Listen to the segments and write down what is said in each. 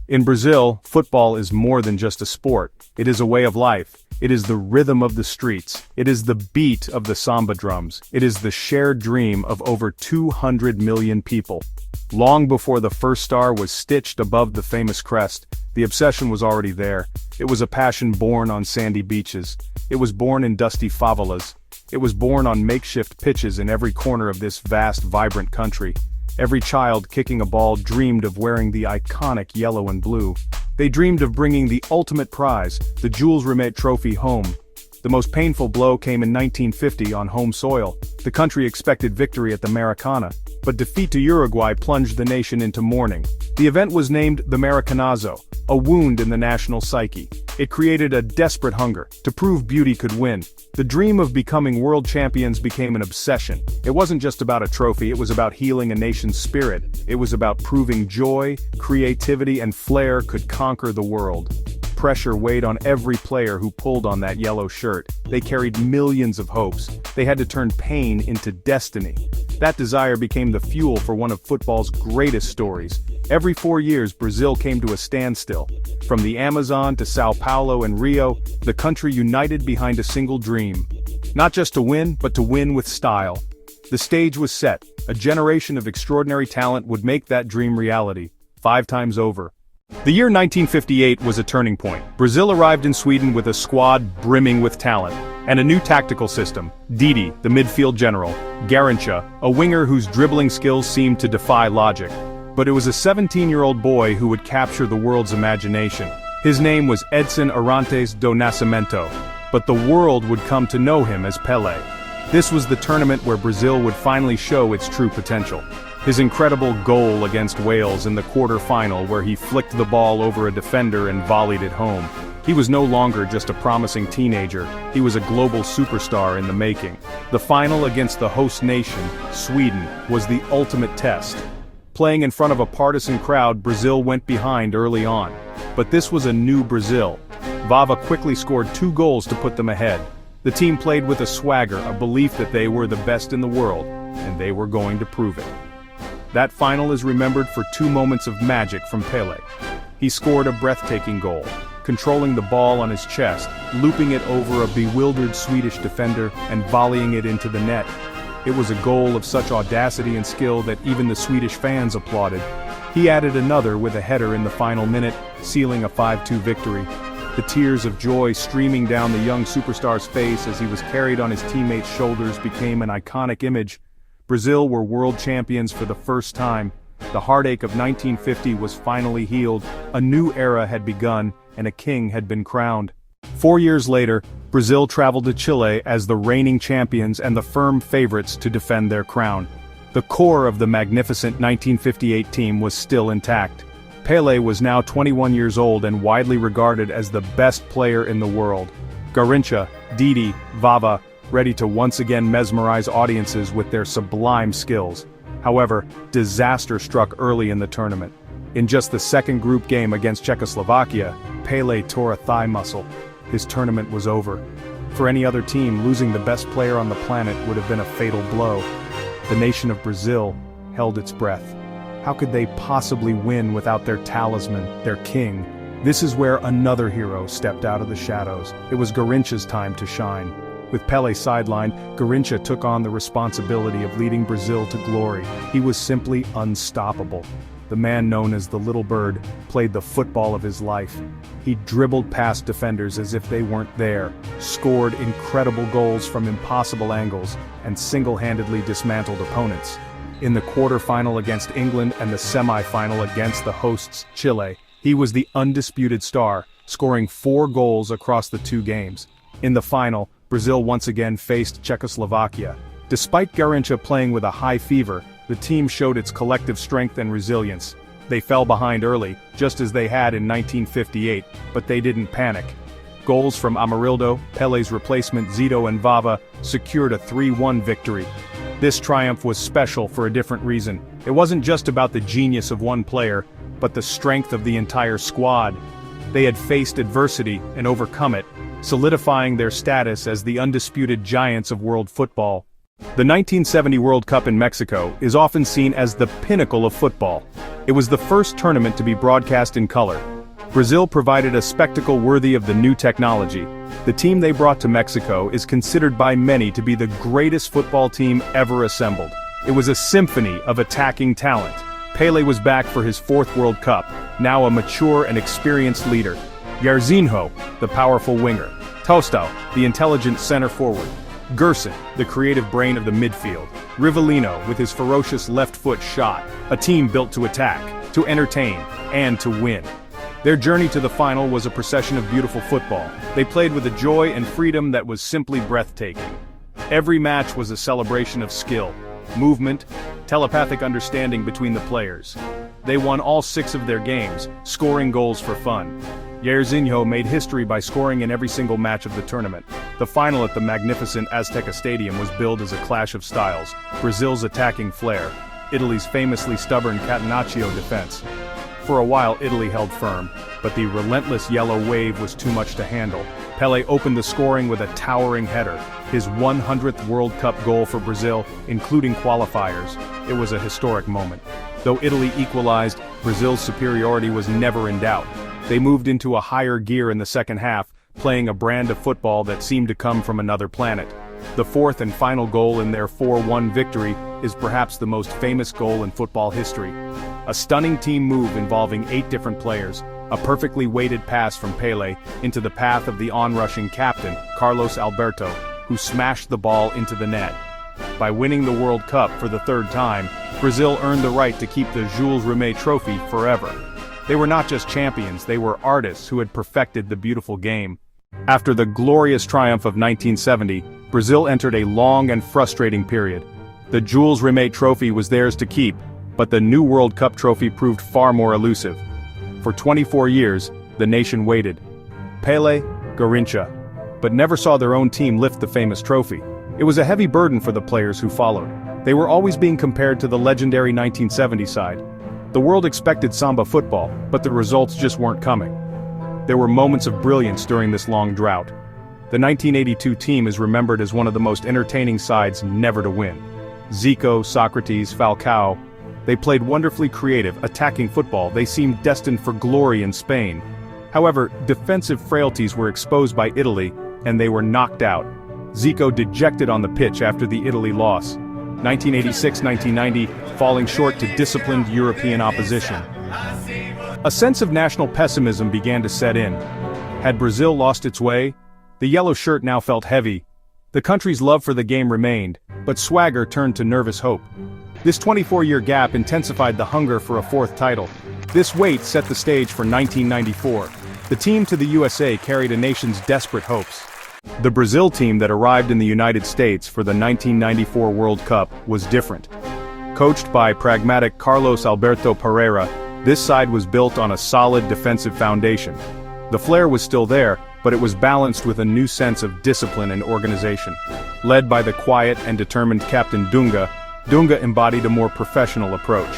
In Brazil, football is more than just a sport. It is a way of life. It is the rhythm of the streets. It is the beat of the samba drums. It is the shared dream of over 200 million people. Long before the first star was stitched above the famous crest, the obsession was already there. It was a passion born on sandy beaches. It was born in dusty favelas. It was born on makeshift pitches in every corner of this vast, vibrant country. Every child kicking a ball dreamed of wearing the iconic yellow and blue. They dreamed of bringing the ultimate prize, the Jules Rimet Trophy, home. The most painful blow came in 1950 on home soil. The country expected victory at the Maracana, but defeat to Uruguay plunged the nation into mourning. The event was named the Maracanazo, a wound in the national psyche. It created a desperate hunger to prove beauty could win. The dream of becoming world champions became an obsession. It wasn't just about a trophy, it was about healing a nation's spirit. It was about proving joy, creativity, and flair could conquer the world. Pressure weighed on every player who pulled on that yellow shirt. They carried millions of hopes. They had to turn pain into destiny. That desire became the fuel for one of football's greatest stories. Every 4 years, Brazil came to a standstill. From the Amazon to Sao Paulo and Rio, the country united behind a single dream. Not just to win, but to win with style. The stage was set. A generation of extraordinary talent would make that dream reality, 5 times over. The year 1958 was a turning point. Brazil arrived in Sweden with a squad brimming with talent, and a new tactical system. Didi, the midfield general, Garrincha, a winger whose dribbling skills seemed to defy logic. But it was a 17-year-old boy who would capture the world's imagination. His name was Edson Arantes do Nascimento, but the world would come to know him as Pelé. This was the tournament where Brazil would finally show its true potential. His incredible goal against Wales in the quarter-final, where he flicked the ball over a defender and volleyed it home. He was no longer just a promising teenager, he was a global superstar in the making. The final against the host nation, Sweden, was the ultimate test. Playing in front of a partisan crowd, Brazil went behind early on. But this was a new Brazil. Vava quickly scored 2 goals to put them ahead. The team played with a swagger, a belief that they were the best in the world, and they were going to prove it. That final is remembered for 2 moments of magic from Pelé. He scored a breathtaking goal, controlling the ball on his chest, looping it over a bewildered Swedish defender, and volleying it into the net. It was a goal of such audacity and skill that even the Swedish fans applauded. He added another with a header in the final minute, sealing a 5-2 victory. The tears of joy streaming down the young superstar's face as he was carried on his teammates' shoulders became an iconic image. Brazil were world champions for the first time. The heartache of 1950 was finally healed, a new era had begun, and a king had been crowned. 4 years later, Brazil traveled to Chile as the reigning champions and the firm favorites to defend their crown. The core of the magnificent 1958 team was still intact. Pelé was now 21 years old and widely regarded as the best player in the world. Garrincha, Didi, Vava, ready to once again mesmerize audiences with their sublime skills. However, disaster struck early in the tournament. In just the second group game against Czechoslovakia, Pelé tore a thigh muscle. His tournament was over. For any other team, losing the best player on the planet would have been a fatal blow. The nation of Brazil held its breath. How could they possibly win without their talisman, their king? This is where another hero stepped out of the shadows. It was Garrincha's time to shine. With Pelé sidelined, Garrincha took on the responsibility of leading Brazil to glory. He was simply unstoppable. The man known as the Little Bird played the football of his life. He dribbled past defenders as if they weren't there, scored incredible goals from impossible angles, and single-handedly dismantled opponents. In the quarter-final against England and the semi-final against the hosts, Chile, he was the undisputed star, scoring 4 goals across the 2 games. In the final, Brazil once again faced Czechoslovakia. Despite Garrincha playing with a high fever, the team showed its collective strength and resilience. They fell behind early, just as they had in 1958, but they didn't panic. Goals from Amarildo, Pelé's replacement Zito and Vava, secured a 3-1 victory. This triumph was special for a different reason. It wasn't just about the genius of one player, but the strength of the entire squad. They had faced adversity and overcome it, solidifying their status as the undisputed giants of world football. The 1970 World Cup in Mexico is often seen as the pinnacle of football. It was the first tournament to be broadcast in color. Brazil provided a spectacle worthy of the new technology. The team they brought to Mexico is considered by many to be the greatest football team ever assembled. It was a symphony of attacking talent. Pelé was back for his fourth World Cup, now a mature and experienced leader. Jairzinho, the powerful winger. Tostão, the intelligent center forward. Gerson, the creative brain of the midfield. Rivellino with his ferocious left foot shot. A team built to attack, to entertain, and to win. Their journey to the final was a procession of beautiful football. They played with a joy and freedom that was simply breathtaking. Every match was a celebration of skill, movement, telepathic understanding between the players. They won all 6 of their games, scoring goals for fun. Jairzinho made history by scoring in every single match of the tournament. The final at the magnificent Azteca Stadium was billed as a clash of styles, Brazil's attacking flair, Italy's famously stubborn catenaccio defense. For a while Italy held firm, but the relentless yellow wave was too much to handle. Pelé opened the scoring with a towering header, his 100th World Cup goal for Brazil, including qualifiers. It was a historic moment. Though Italy equalized, Brazil's superiority was never in doubt. They moved into a higher gear in the second half, playing a brand of football that seemed to come from another planet. The fourth and final goal in their 4-1 victory is perhaps the most famous goal in football history. A stunning team move involving 8 different players, a perfectly weighted pass from Pelé into the path of the onrushing captain, Carlos Alberto, who smashed the ball into the net. By winning the World Cup for the 3rd time, Brazil earned the right to keep the Jules Rimet trophy forever. They were not just champions, they were artists who had perfected the beautiful game. After the glorious triumph of 1970, Brazil entered a long and frustrating period. The Jules Rimet trophy was theirs to keep, but the new World Cup trophy proved far more elusive. For 24 years, the nation waited. Pelé, Garrincha, but never saw their own team lift the famous trophy. It was a heavy burden for the players who followed. They were always being compared to the legendary 1970 side. The world expected Samba football, but the results just weren't coming. There were moments of brilliance during this long drought. The 1982 team is remembered as one of the most entertaining sides never to win. Zico, Socrates, Falcao. They played wonderfully creative, attacking football. They seemed destined for glory in Spain. However, defensive frailties were exposed by Italy, and they were knocked out. Zico dejected on the pitch after the Italy loss. 1986-1990, falling short to disciplined European opposition. A sense of national pessimism began to set in. Had Brazil lost its way? The yellow shirt now felt heavy. The country's love for the game remained, but swagger turned to nervous hope. This 24-year gap intensified the hunger for a 4th title. This wait set the stage for 1994. The team to the USA carried a nation's desperate hopes. The Brazil team that arrived in the United States for the 1994 World Cup was different. Coached by pragmatic Carlos Alberto Pereira, this side was built on a solid defensive foundation. The flair was still there, but it was balanced with a new sense of discipline and organization. Led by the quiet and determined Captain Dunga embodied a more professional approach.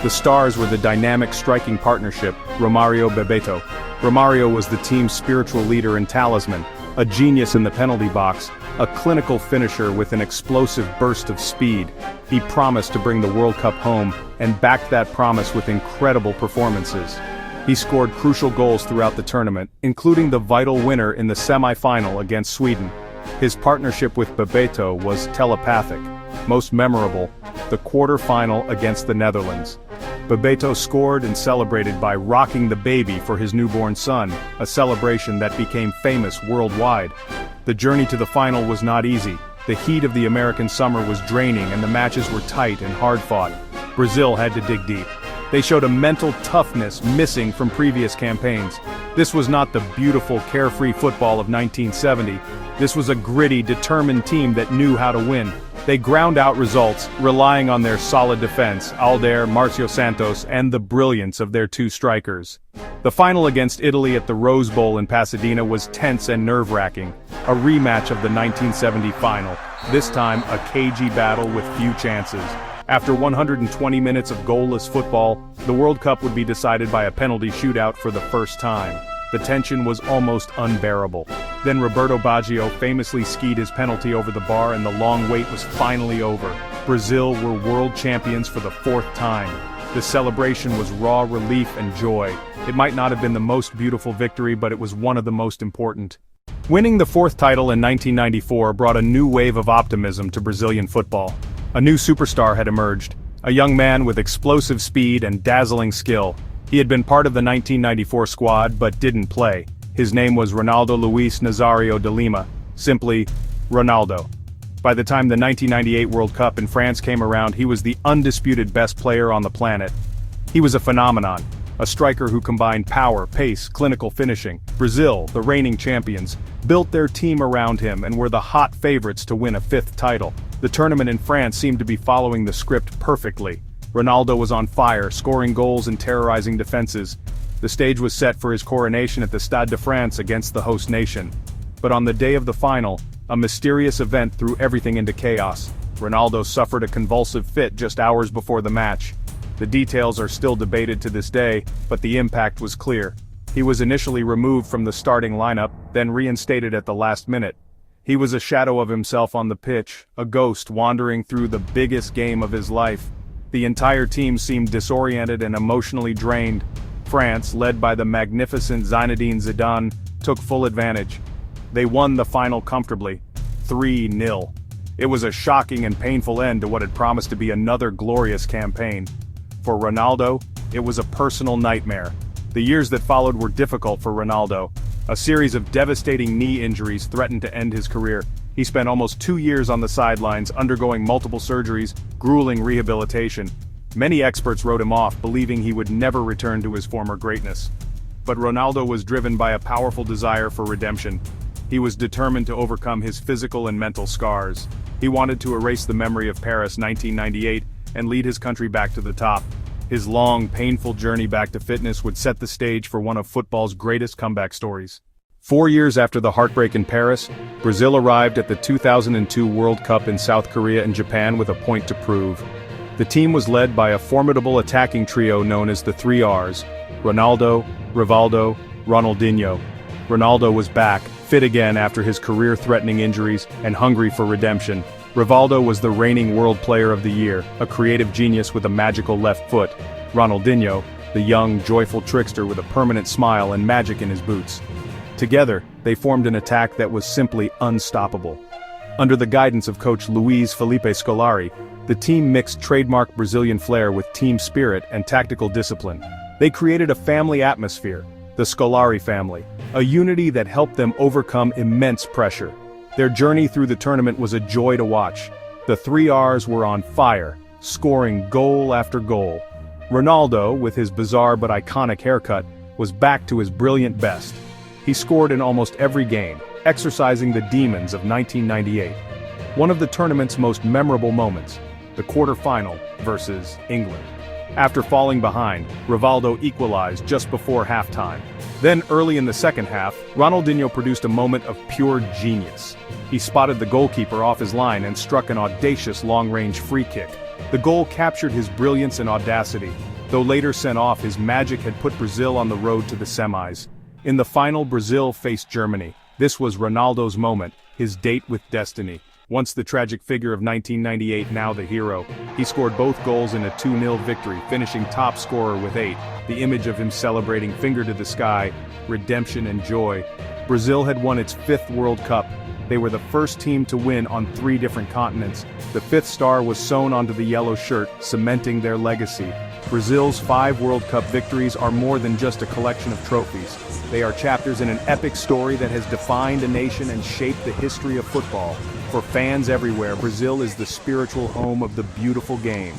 The stars were the dynamic striking partnership, Romário-Bebeto. Romário was the team's spiritual leader and talisman, a genius in the penalty box, a clinical finisher with an explosive burst of speed. He promised to bring the World Cup home, and backed that promise with incredible performances. He scored crucial goals throughout the tournament, including the vital winner in the semi-final against Sweden. His partnership with Bebeto was telepathic. Most memorable, the quarter-final against the Netherlands. Bebeto scored and celebrated by rocking the baby for his newborn son, a celebration that became famous worldwide. The journey to the final was not easy. The heat of the American summer was draining and the matches were tight and hard-fought. Brazil had to dig deep. They showed a mental toughness missing from previous campaigns. This was not the beautiful, carefree football of 1970. This was a gritty, determined team that knew how to win. They ground out results, relying on their solid defense, Alder, Marcio Santos, and the brilliance of their 2 strikers. The final against Italy at the Rose Bowl in Pasadena was tense and nerve-wracking, a rematch of the 1970 final, this time a cagey battle with few chances. After 120 minutes of goalless football, the World Cup would be decided by a penalty shootout for the first time. The tension was almost unbearable. Then Roberto Baggio famously skied his penalty over the bar and the long wait was finally over. Brazil were world champions for the fourth time. The celebration was raw relief and joy. It might not have been the most beautiful victory, but it was one of the most important. Winning the fourth title in 1994 brought a new wave of optimism to Brazilian football. A new superstar had emerged, a young man with explosive speed and dazzling skill. He had been part of the 1994 squad but didn't play. His name was Ronaldo Luis Nazario de Lima, simply Ronaldo. By the time the 1998 World Cup in France came around, he was the undisputed best player on the planet. He was a phenomenon, a striker who combined power, pace, clinical finishing. Brazil, the reigning champions, built their team around him and were the hot favorites to win a fifth title. The tournament in France seemed to be following the script perfectly. Ronaldo was on fire, scoring goals and terrorizing defenses. The stage was set for his coronation at the Stade de France against the host nation. But on the day of the final, a mysterious event threw everything into chaos. Ronaldo suffered a convulsive fit just hours before the match. The details are still debated to this day, but the impact was clear. He was initially removed from the starting lineup, then reinstated at the last minute. He was a shadow of himself on the pitch, a ghost wandering through the biggest game of his life. The entire team seemed disoriented and emotionally drained. France, led by the magnificent Zinedine Zidane, took full advantage. They won the final comfortably, 3-0. It was a shocking and painful end to what had promised to be another glorious campaign. For Ronaldo, it was a personal nightmare. The years that followed were difficult for Ronaldo. A series of devastating knee injuries threatened to end his career. He spent almost 2 years on the sidelines, undergoing multiple surgeries, grueling rehabilitation. Many experts wrote him off, believing he would never return to his former greatness. But Ronaldo was driven by a powerful desire for redemption. He was determined to overcome his physical and mental scars. He wanted to erase the memory of Paris 1998 and lead his country back to the top. His long, painful journey back to fitness would set the stage for one of football's greatest comeback stories. 4 years after the heartbreak in Paris, Brazil arrived at the 2002 World Cup in South Korea and Japan with a point to prove. The team was led by a formidable attacking trio known as the 3 Rs: Ronaldo, Rivaldo, Ronaldinho. Ronaldo was back, fit again after his career-threatening injuries, and hungry for redemption. Rivaldo was the reigning World Player of the Year, a creative genius with a magical left foot. Ronaldinho, the young, joyful trickster with a permanent smile and magic in his boots. Together, they formed an attack that was simply unstoppable. Under the guidance of coach Luiz Felipe Scolari, the team mixed trademark Brazilian flair with team spirit and tactical discipline. They created a family atmosphere, the Scolari family, a unity that helped them overcome immense pressure. Their journey through the tournament was a joy to watch. The 3 Rs were on fire, scoring goal after goal. Ronaldo, with his bizarre but iconic haircut, was back to his brilliant best. He scored in almost every game, exercising the demons of 1998. One of the tournament's most memorable moments, the quarter-final versus England. After falling behind, Rivaldo equalized just before halftime. Then early in the second half, Ronaldinho produced a moment of pure genius. He spotted the goalkeeper off his line and struck an audacious long-range free kick. The goal captured his brilliance and audacity. Though later sent off, his magic had put Brazil on the road to the semis. In the final, Brazil faced Germany. This was Ronaldo's moment, his date with destiny. Once the tragic figure of 1998, now the hero. He scored both goals in a 2-0 victory, finishing top scorer with 8. The image of him celebrating, finger to the sky, redemption and joy. Brazil had won its 5th World Cup. They were the first team to win on 3 different continents. The 5th star was sewn onto the yellow shirt, cementing their legacy. Brazil's 5 World Cup victories are more than just a collection of trophies. They are chapters in an epic story that has defined a nation and shaped the history of football. For fans everywhere, Brazil is the spiritual home of the beautiful game.